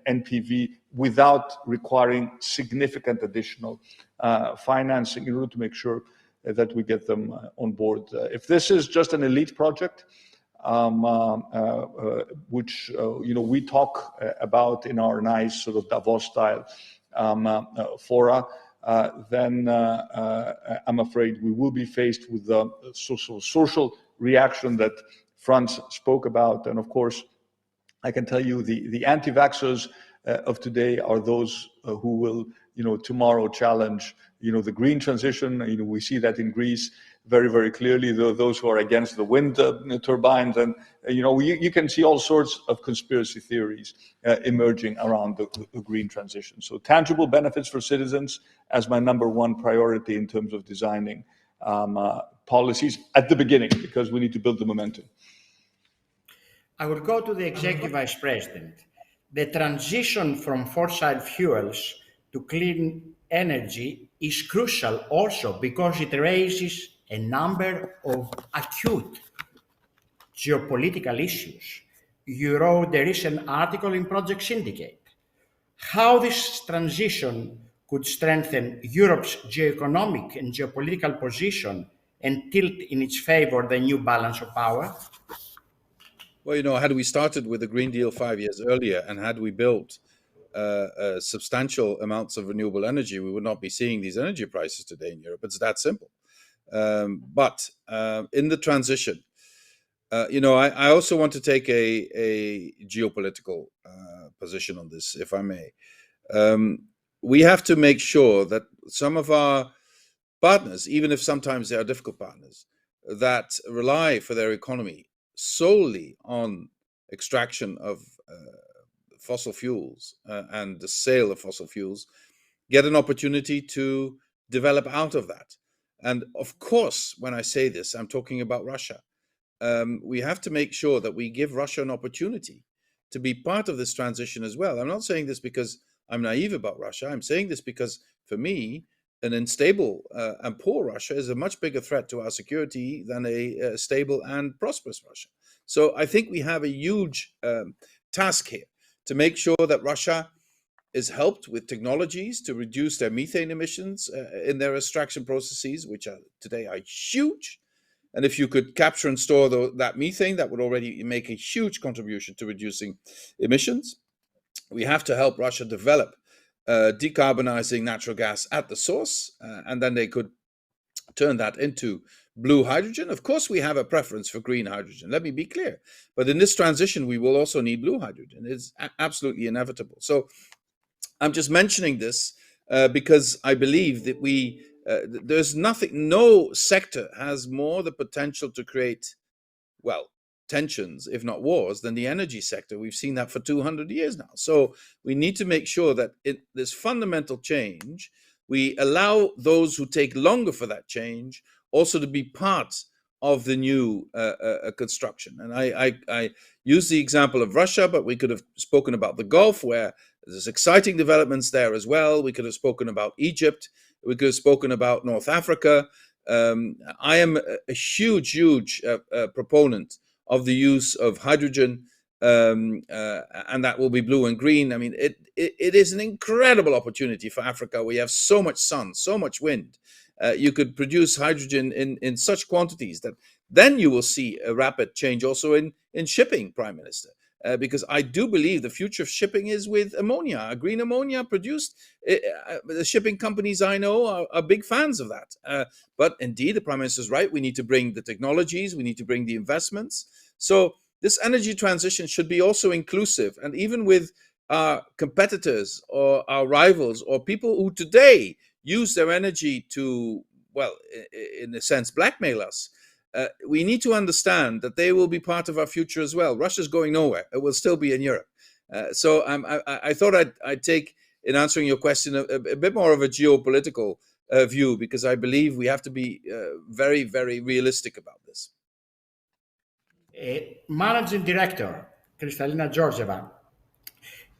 NPV without requiring significant additional financing in order to make sure that we get them on board. If this is just an elite project, which we talk about in our nice sort of Davos style fora, then I'm afraid we will be faced with the social reaction that Frans spoke about. And of course, I can tell you the anti-vaxxers of today are those who will, tomorrow challenge, the green transition. We see that in Greece very, very clearly. Those who are against the wind turbines, and you can see all sorts of conspiracy theories emerging around the green transition. So tangible benefits for citizens as my number one priority in terms of designing policies at the beginning, because we need to build the momentum. I will go to the Executive Vice President. The transition from fossil fuels to clean energy is crucial also because it raises a number of acute geopolitical issues. You wrote a recent article in Project Syndicate. How this transition could strengthen Europe's geoeconomic and geopolitical position and tilt in its favor the new balance of power? Well, had we started with the Green Deal 5 years earlier, and had we built substantial amounts of renewable energy, we would not be seeing these energy prices today in Europe. It's that simple. But in the transition, I also want to take a geopolitical position on this, if I may. We have to make sure that some of our partners, even if sometimes they are difficult partners, that rely for their economy solely on extraction of fossil fuels and the sale of fossil fuels, get an opportunity to develop out of that. And of course, when I say this, I'm talking about Russia. We have to make sure that we give Russia an opportunity to be part of this transition as well. I'm not saying this because I'm naive about Russia. I'm saying this because, for me, an unstable and poor Russia is a much bigger threat to our security than a stable and prosperous Russia. So I think we have a huge task here to make sure that Russia is helped with technologies to reduce their methane emissions in their extraction processes, which today are huge. And if you could capture and store that methane, that would already make a huge contribution to reducing emissions. We have to help Russia develop decarbonizing natural gas at the source, and then they could turn that into blue hydrogen. Of course, we have a preference for green hydrogen, let me be clear. But in this transition, we will also need blue hydrogen. It's absolutely inevitable. So I'm just mentioning this because I believe that there's no sector has more the potential to create, tensions, if not wars, than the energy sector. We've seen that for 200 years now. So we need to make sure that this fundamental change, we allow those who take longer for that change also to be part of the new construction. And I use the example of Russia, but we could have spoken about the Gulf, where there's exciting developments there as well. We could have spoken about Egypt. We could have spoken about North Africa. I am a huge proponent of the use of hydrogen, and that will be blue and green. I mean, it is an incredible opportunity for Africa. We have so much sun, so much wind. You could produce hydrogen in such quantities that then you will see a rapid change also in shipping, Prime Minister. Because I do believe the future of shipping is with ammonia, green ammonia produced. The shipping companies I know are big fans of that. But indeed, the Prime Minister is right. We need to bring the technologies. We need to bring the investments. So this energy transition should be also inclusive. And even with our competitors or our rivals or people who today use their energy to, in a sense, blackmail us, we need to understand that they will be part of our future as well. Russia's going nowhere. It will still be in Europe. So I thought I'd take, in answering your question, a bit more of a geopolitical view, because I believe we have to be very, very realistic about this. Managing Director, Kristalina Georgieva,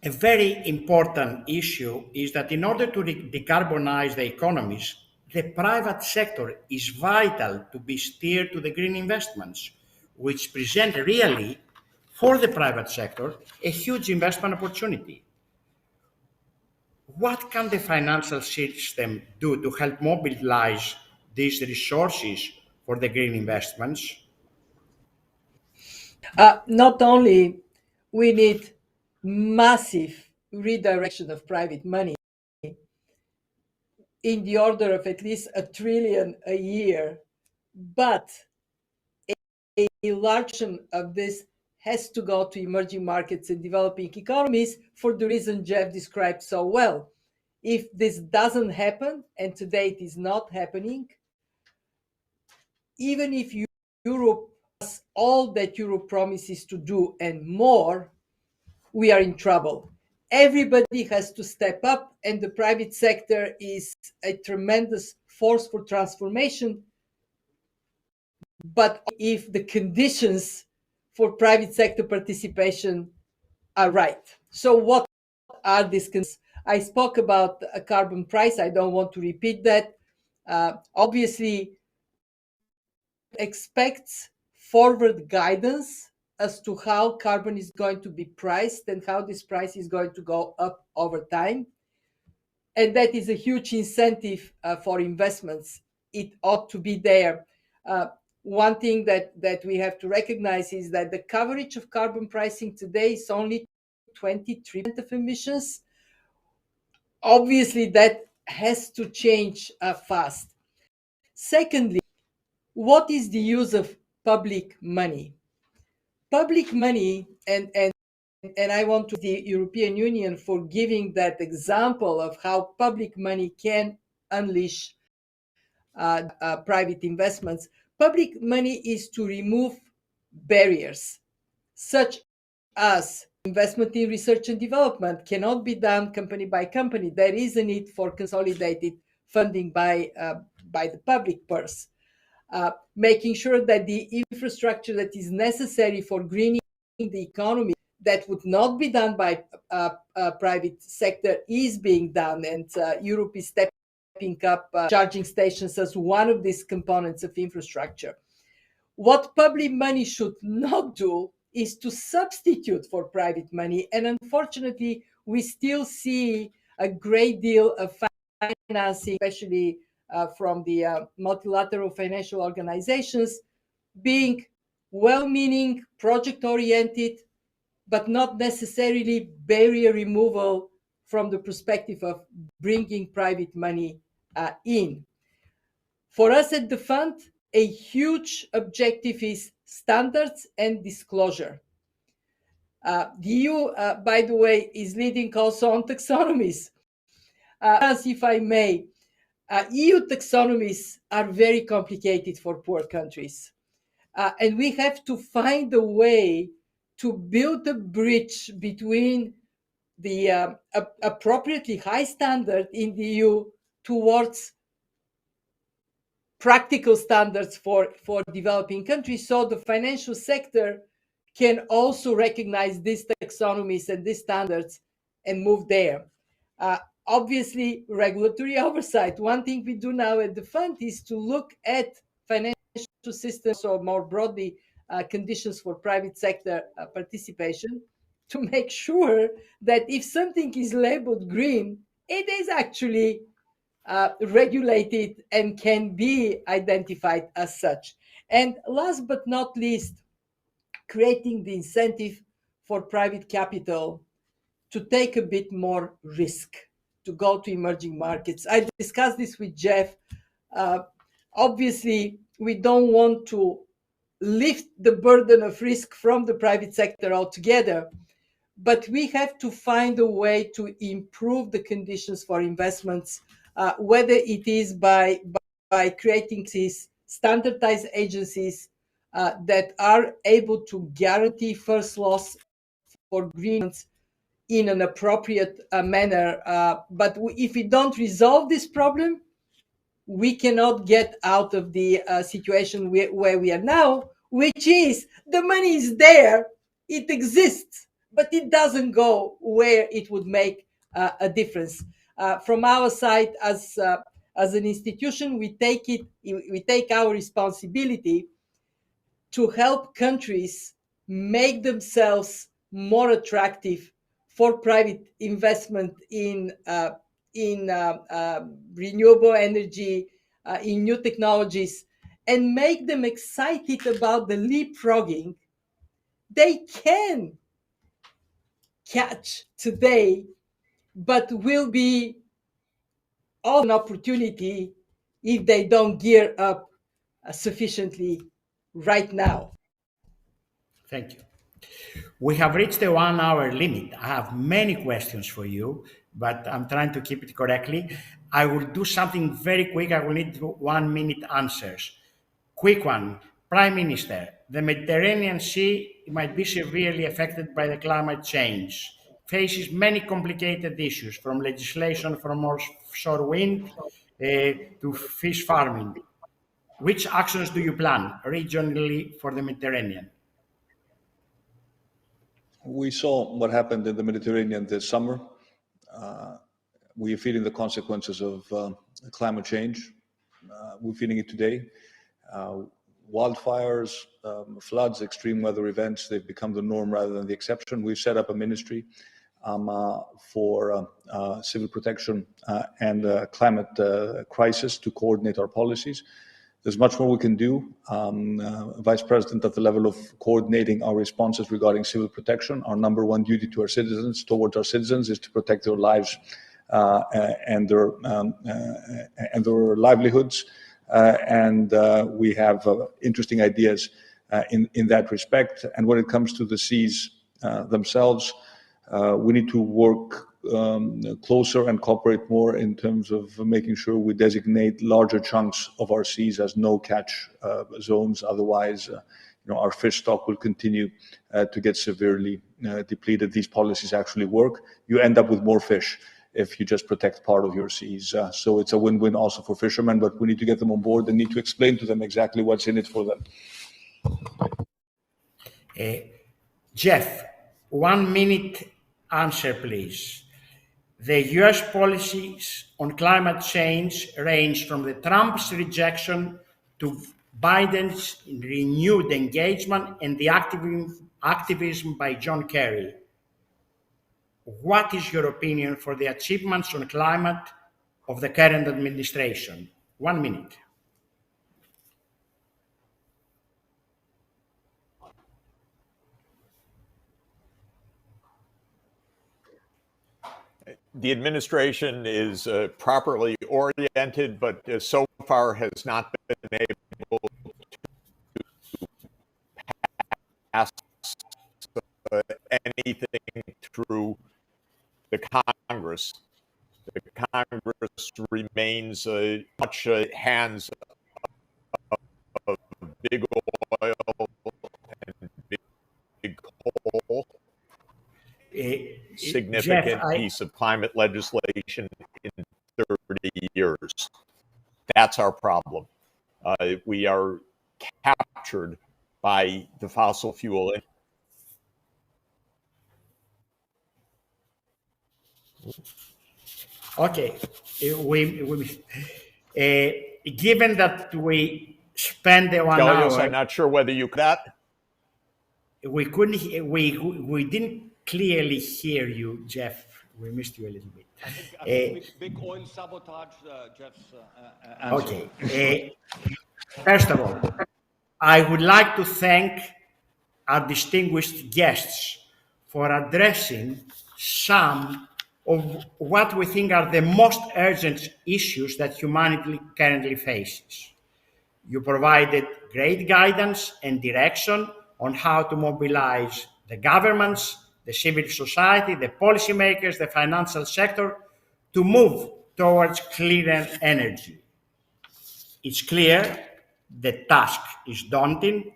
a very important issue is that in order to decarbonize the economies, the private sector is vital to be steered to the green investments, which present really, for the private sector, a huge investment opportunity. What can the financial system do to help mobilize these resources for the green investments? Not only we need massive redirection of private money in the order of at least $1 trillion a year, but a large portion of this has to go to emerging markets and developing economies for the reason Jeff described so well. If this doesn't happen, and today it is not happening, even if Europe does all that Europe promises to do and more, we are in trouble. Everybody has to step up, and the private sector is a tremendous force for transformation. But if the conditions for private sector participation are right. So what are these conditions? I spoke about a carbon price. I don't want to repeat that. Obviously, expects forward guidance as to how carbon is going to be priced and how this price is going to go up over time. And that is a huge incentive for investments. It ought to be there. One thing that we have to recognize is that the coverage of carbon pricing today is only 23% of emissions. Obviously, that has to change fast. Secondly, what is the use of public money? Public money, and I want to thank the European Union for giving that example of how public money can unleash private investments. Public money is to remove barriers, such as investment in research and development cannot be done company by company. There is a need for consolidated funding by the public purse. Making sure that the infrastructure that is necessary for greening the economy that would not be done by private sector is being done, and Europe is stepping up charging stations as one of these components of infrastructure. What public money should not do is to substitute for private money, and unfortunately, we still see a great deal of financing, especially from the multilateral financial organizations, being well-meaning, project-oriented, but not necessarily barrier removal from the perspective of bringing private money in. For us at the fund, a huge objective is standards and disclosure. The EU, by the way, is leading also on taxonomies. As if I may, EU taxonomies are very complicated for poor countries. And we have to find a way to build a bridge between the appropriately high standard in the EU towards practical standards for developing countries, so the financial sector can also recognize these taxonomies and these standards and move there. Obviously, regulatory oversight. One thing we do now at the fund is to look at financial systems, or more broadly, conditions for private sector participation, to make sure that if something is labeled green, it is actually regulated and can be identified as such. And last but not least, creating the incentive for private capital to take a bit more risk, to go to emerging markets. I discussed this with Jeff. Obviously, we don't want to lift the burden of risk from the private sector altogether, but we have to find a way to improve the conditions for investments, whether it is by creating these standardized agencies that are able to guarantee first loss for greens in an appropriate manner. But if we don't resolve this problem, we cannot get out of the situation where we are now, which is the money is there, it exists, but it doesn't go where it would make a difference. From our side, as an institution, we take our responsibility to help countries make themselves more attractive for private investment in renewable energy, in new technologies, and make them excited about the leapfrogging they can catch today, but will be an opportunity if they don't gear up sufficiently right now. Thank you. We have reached the 1 hour limit. I have many questions for you, but I'm trying to keep it correctly. I will do something very quick. I will need 1 minute answers. Quick one. Prime Minister, the Mediterranean Sea might be severely affected by the climate change, faces many complicated issues, from legislation from offshore wind to fish farming. Which actions do you plan regionally for the Mediterranean? We saw what happened in the Mediterranean this summer. We are feeling the consequences of climate change. We're feeling it today. Wildfires, floods, extreme weather events, they've become the norm rather than the exception. We've set up a ministry for civil protection and climate crisis to coordinate our policies. There's much more we can do. Vice President, at the level of coordinating our responses regarding civil protection, our number one duty to our citizens, towards our citizens, is to protect their lives and their livelihoods. And we have interesting ideas in that respect. And when it comes to the seas themselves, we need to work closer and cooperate more in terms of making sure we designate larger chunks of our seas as no-catch zones. Otherwise, our fish stock will continue to get severely depleted. These policies actually work. You end up with more fish if you just protect part of your seas. So it's a win-win also for fishermen, but we need to get them on board and need to explain to them exactly what's in it for them. Jeff, 1 minute answer, please. The US policies on climate change range from the Trump's rejection to Biden's renewed engagement and the activism by John Kerry. What is your opinion for the achievements on climate of the current administration? 1 minute. The administration is properly oriented, but so far has not been able to pass anything through the Congress. The Congress remains much hands of big oil and big coal. Significant Jeff, piece of climate legislation in 30 years. That's our problem. We are captured by the fossil fuel. Okay. Given that we spend the 1 Stelios, hour, I'm not sure whether you that. we couldn't. We didn't clearly hear you, Jeff. We missed you a little bit. I think big oil sabotaged Jeff's answer. Okay. First of all, I would like to thank our distinguished guests for addressing some of what we think are the most urgent issues that humanity currently faces. You provided great guidance and direction on how to mobilize the governments, the civil society, the policymakers, the financial sector to move towards cleaner energy. It's clear the task is daunting,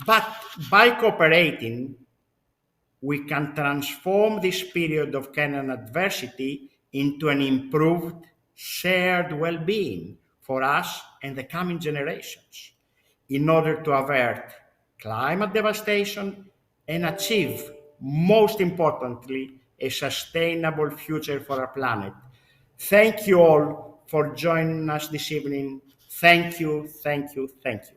but by cooperating, we can transform this period of current adversity into an improved shared well-being for us and the coming generations, in order to avert climate devastation and achieve, most importantly, a sustainable future for our planet. Thank you all for joining us this evening. Thank you, thank you, thank you.